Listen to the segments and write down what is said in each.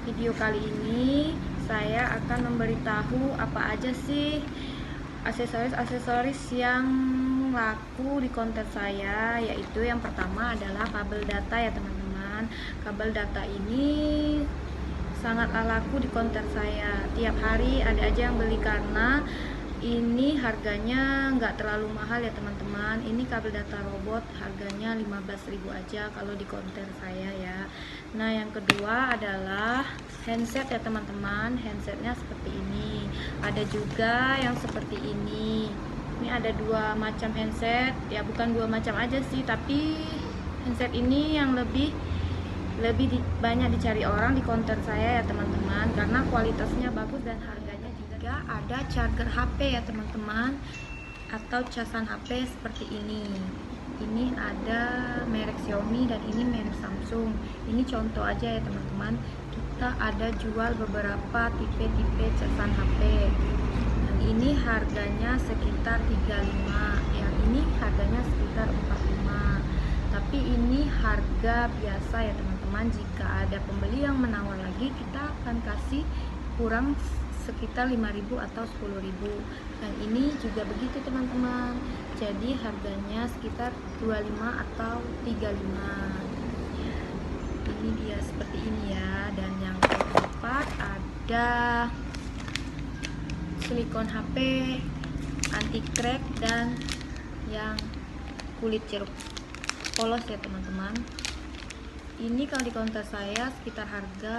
video kali ini saya akan memberitahu apa aja sih aksesoris yang laku di konten saya, yaitu yang pertama adalah kabel data ya teman-teman. Kabel data ini sangatlah laku di konten saya. Tiap hari ada aja yang beli karena ini harganya nggak terlalu mahal ya teman-teman. Ini kabel data robot harganya 15.000 aja kalau di konten saya ya. Nah, yang kedua adalah handset ya teman-teman. Handsetnya seperti ini. Ada juga yang seperti ini. Ini ada dua macam handset. Ya bukan dua macam aja sih, tapi handset ini yang lebih banyak dicari orang di konten saya ya teman-teman, karena kualitasnya bagus dan harganya juga. Ada charger HP ya teman-teman, atau casan HP seperti ini. Ini ada merek Xiaomi dan ini merek Samsung. Ini contoh aja ya teman-teman. Kita ada jual beberapa tipe-tipe casan HP. Dan ini harganya sekitar 35. Yang ini harganya sekitar 45. Tapi ini harga biasa ya teman-teman. Jika ada pembeli yang menawar lagi, kita akan kasih kurang sekitar 5.000 atau 10.000. Dan ini juga begitu teman-teman. Jadi harganya sekitar 25 atau 35. Ini dia seperti ini ya. Dan yang keempat ada silikon HP anti crack dan yang kulit jeruk polos ya teman-teman. Ini kalau di konter saya sekitar harga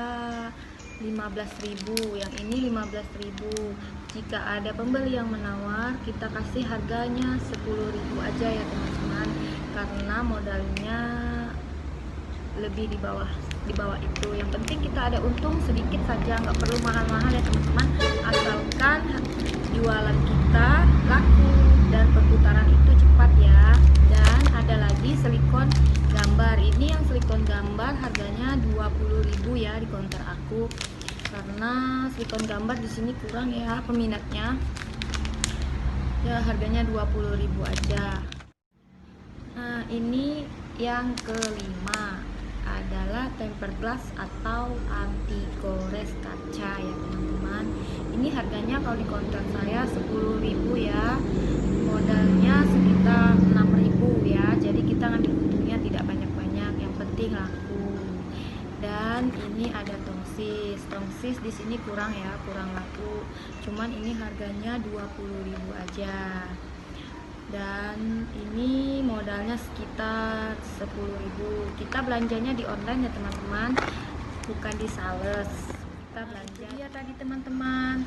15.000, yang ini 15.000. Jika ada pembeli yang menawar, kita kasih harganya 10.000 aja ya teman-teman, karena modalnya lebih di bawah itu. Yang penting kita ada untung sedikit saja, nggak perlu mahal-mahal ya teman-teman, asalkan jualan kita laku dan perputaran itu cepat ya. Dan ada lagi silikon gambar. Ini yang silikon gambar harganya 20.000 ya di konter aku, karena silikon gambar di sini kurang ya peminatnya. Ya harganya 20.000 aja. Nah, ini yang kelima adalah tempered glass atau anti gores kaca ya teman-teman. Ini harganya kalau di konter saya 10.000 ya. Modalnya sekitar 6.000 ya. Jadi kita ngambil untungnya tidak banyak-banyak, yang penting laku. Dan ini ada tongsis. Tongsis di sini kurang ya, kurang laku. Cuman ini harganya 20.000 aja. Dan ini modalnya sekitar 10.000. Kita belanjanya di online ya teman-teman, bukan di sales. Kita belanja ya tadi teman-teman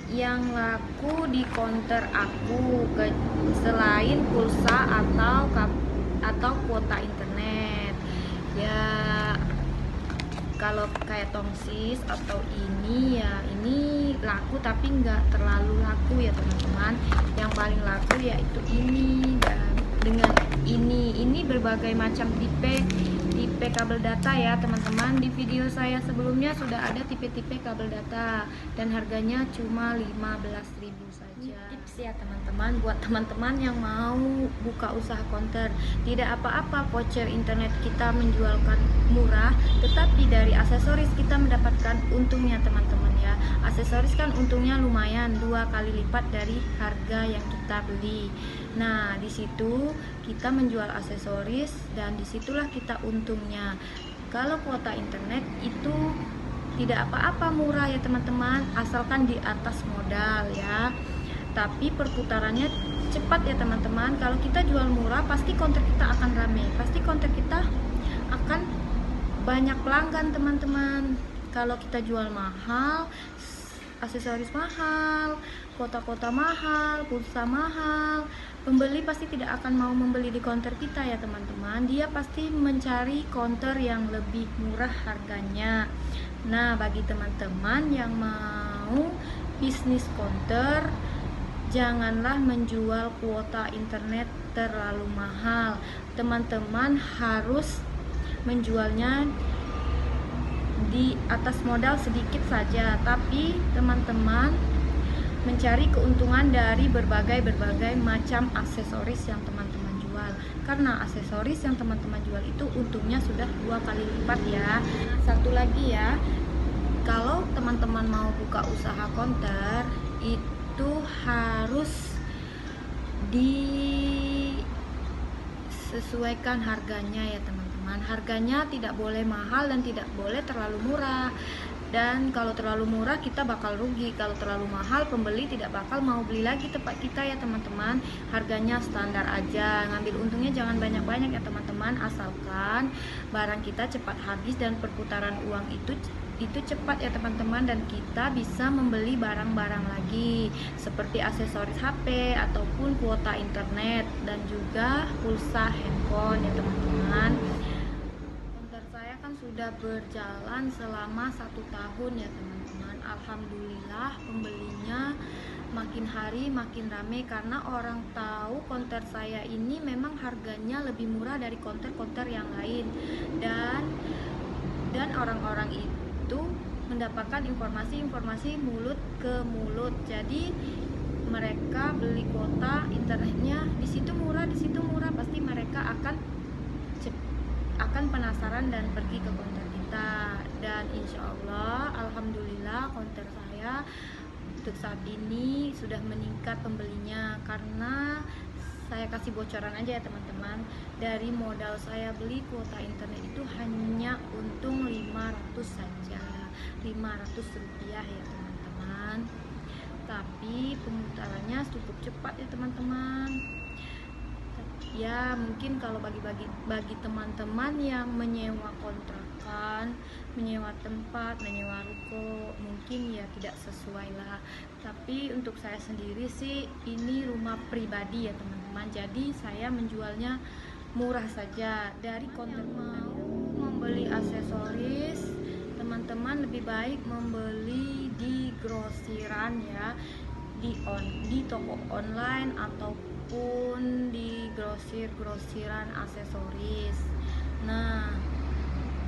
yang laku di konter aku, selain pulsa atau kuota internet ya. Kalau kayak tongsis atau ini ya, ini laku tapi nggak terlalu laku ya teman-teman. Yang paling laku yaitu ini, dan dengan ini berbagai macam tipe kabel data ya teman-teman. Di video saya sebelumnya sudah ada tipe-tipe kabel data dan harganya cuma 15.000 saja. Tips ya teman-teman, buat teman-teman yang mau buka usaha konter, tidak apa-apa voucher internet kita menjualkan murah, tetapi dari aksesoris kita mendapatkan untungnya teman-teman ya. Aksesoris kan untungnya lumayan, 2 kali lipat dari harga yang kita beli. Nah, di situ kita menjual aksesoris dan disitulah kita untungnya. Kalau kuota internet itu tidak apa-apa, murah ya teman-teman, asalkan di atas modal ya. Tapi perputarannya cepat ya teman-teman. Kalau kita jual murah, pasti konter kita akan rame, pasti konter kita akan banyak pelanggan teman-teman. Kalau kita jual mahal, aksesoris mahal, kuota mahal, pulsa mahal, pembeli pasti tidak akan mau membeli di konter kita ya teman-teman. Dia pasti mencari konter yang lebih murah harganya. Nah, bagi teman-teman yang mau bisnis konter, janganlah menjual kuota internet terlalu mahal. Teman-teman harus menjualnya di atas modal sedikit saja, tapi teman-teman mencari keuntungan dari berbagai macam aksesoris yang teman-teman jual, karena aksesoris yang teman-teman jual itu untungnya sudah 2 kali lipat ya. Satu lagi ya, kalau teman-teman mau buka usaha konter itu harus disesuaikan harganya ya teman-teman. Harganya tidak boleh mahal dan tidak boleh terlalu murah. Dan kalau terlalu murah kita bakal rugi, kalau terlalu mahal pembeli tidak bakal mau beli lagi tempat kita ya teman-teman. Harganya standar aja, ngambil untungnya jangan banyak-banyak ya teman-teman, asalkan barang kita cepat habis dan perputaran uang itu cepat ya teman-teman, dan kita bisa membeli barang-barang lagi seperti aksesoris HP ataupun kuota internet dan juga pulsa handphone ya teman-teman. Sudah berjalan selama 1 tahun ya teman-teman. Alhamdulillah pembelinya makin hari makin rame karena orang tahu konter saya ini memang harganya lebih murah dari konter-konter yang lain, dan orang-orang itu mendapatkan informasi mulut ke mulut. Jadi mereka beli kuota internetnya di situ murah, pasti mereka akan penasaran dan pergi ke konter kita. Dan insya Allah alhamdulillah konter saya untuk saat ini sudah meningkat pembelinya, karena saya kasih bocoran aja ya teman-teman, dari modal saya beli kuota internet itu hanya untung 500 saja, 500 rupiah ya teman-teman, tapi pemutarannya cukup cepat ya teman-teman. Ya mungkin kalau bagi teman-teman yang menyewa kontrakan, menyewa tempat, menyewa ruko, mungkin ya tidak sesuai lah. Tapi untuk saya sendiri sih ini rumah pribadi ya teman-teman, jadi saya menjualnya murah saja. Dari konten mau membeli aksesoris, teman-teman lebih baik membeli di grosiran ya, di toko online ataupun di grosiran aksesoris. Nah,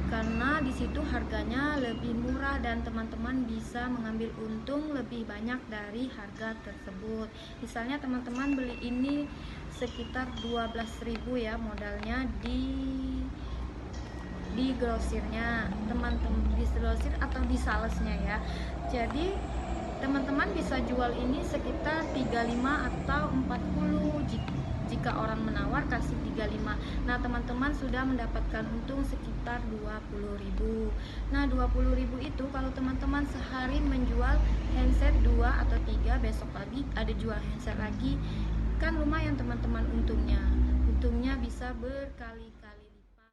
karena di situ harganya lebih murah dan teman-teman bisa mengambil untung lebih banyak dari harga tersebut. Misalnya teman-teman beli ini sekitar 12.000 ya modalnya di grosirnya, teman-teman di grosir atau di salesnya ya. Jadi teman-teman bisa jual ini sekitar 35 atau 40 jika orang menawar kasih 35. Nah teman-teman sudah mendapatkan untung sekitar 20.000. Nah 20.000 itu kalau teman-teman sehari menjual handset 2 atau 3, besok pagi ada jual handset lagi, kan lumayan teman-teman untungnya bisa berkali-kali lipat.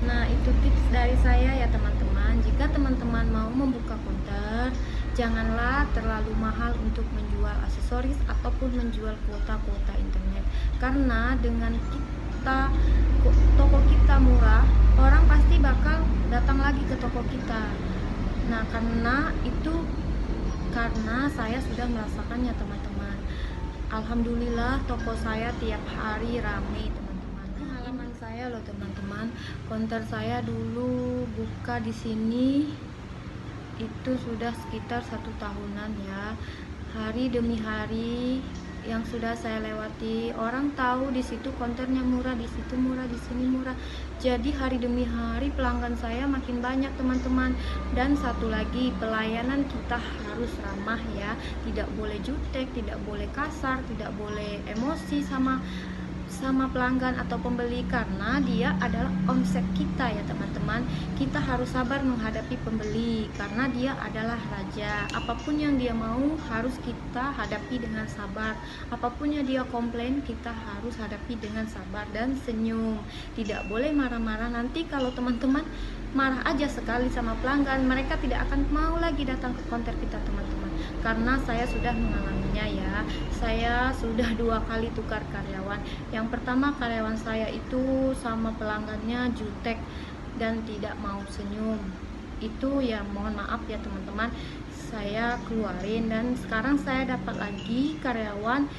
Nah itu tips dari saya ya teman-teman. Jika teman-teman mau membuka konter, janganlah terlalu mahal untuk menjual aksesoris ataupun menjual kuota internet, karena dengan toko kita murah, orang pasti bakal datang lagi ke toko kita. Nah karena saya sudah merasakannya teman-teman. Alhamdulillah toko saya tiap hari ramai teman-teman. Pengalaman saya loh teman-teman, konter saya dulu buka di sini itu sudah sekitar 1 tahunan ya. Hari demi hari yang sudah saya lewati, orang tahu di situ konternya murah, di situ murah, di sini murah. Jadi hari demi hari pelanggan saya makin banyak teman-teman. Dan satu lagi, pelayanan kita harus ramah ya, tidak boleh jutek, tidak boleh kasar, tidak boleh emosi sama pelanggan atau pembeli, karena dia adalah omset kita ya teman-teman. Kita harus sabar menghadapi pembeli karena dia adalah raja. Apapun yang dia mau harus kita hadapi dengan sabar. Apapun yang dia komplain kita harus hadapi dengan sabar dan senyum. Tidak boleh marah-marah. Nanti kalau teman-teman marah aja sekali sama pelanggan, mereka tidak akan mau lagi datang ke konter kita teman-teman. Karena saya sudah mengalaminya ya. Saya sudah 2 kali tukar karyawan. Yang pertama karyawan saya itu sama pelanggannya jutek dan tidak mau senyum. Itu ya mohon maaf ya teman-teman, saya keluarin. Dan sekarang saya dapat lagi karyawan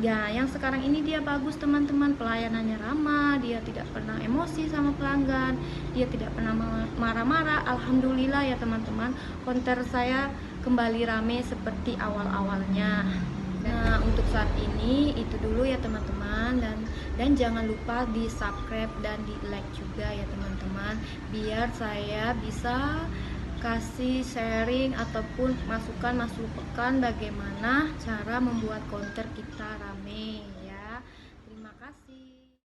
ya yang sekarang ini dia bagus teman-teman, pelayanannya ramah, dia tidak pernah emosi sama pelanggan, dia tidak pernah marah-marah. Alhamdulillah ya teman-teman, konter saya kembali rame seperti awal-awalnya. Nah, untuk saat ini itu dulu ya teman-teman, dan jangan lupa di subscribe dan di like juga ya teman-teman, biar saya bisa kasih sharing ataupun masukan bagaimana cara membuat konten kita rame ya. Terima kasih.